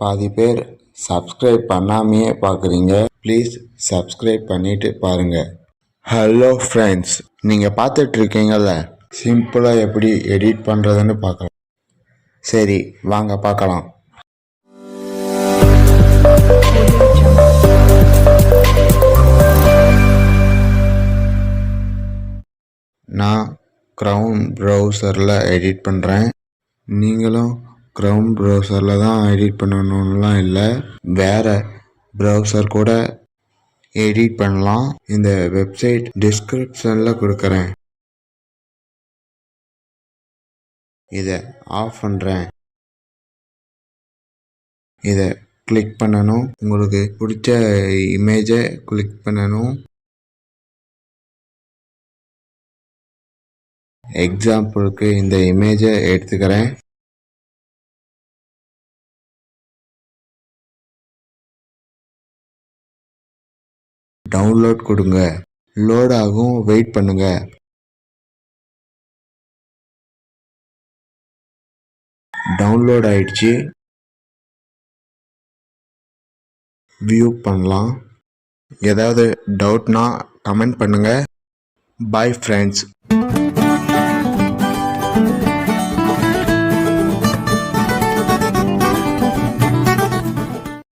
பாதி பேர் சப்ஸ்கிரைப் பண்ணாமையே பார்க்குறீங்க. ப்ளீஸ் சப்ஸ்கிரைப் பண்ணிவிட்டு பாருங்கள். ஹலோ ஃப்ரெண்ட்ஸ், நீங்கள் பார்த்துட்ருக்கீங்கள்ல, சிம்பிளாக எப்படி எடிட் பண்ணுறதுன்னு பார்க்கலாம். சரி வாங்க பார்க்கலாம். நான் க்ரௌன் ப்ரௌசரில் எடிட் பண்ணுறேன். நீங்களும் க்ரௌன் ப்ரௌசரில் தான் எடிட் பண்ணணும்லாம் இல்லை, வேறு ப்ரௌசர் கூட எடிட் பண்ணலாம். இந்த வெப்சைட் டிஸ்கிரிப்ஷனில் கொடுக்குறேன். இதை ஆஃப் பண்ணுறேன். இதை கிளிக் பண்ணணும். உங்களுக்கு பிடிச்ச இமேஜை கிளிக் பண்ணணும். எக்ஸாம்பிளுக்கு இந்த இமேஜை எடுத்துக்கிறேன். டவுன்லோட் கொடுங்க. லோட் ஆகும், வெயிட் பண்ணுங்க. டவுன்லோட் ஆயிடுச்சு. வியூ பண்ணலாம். ஏதாவது டவுட்னா கமெண்ட் பண்ணுங்க. Bye friends.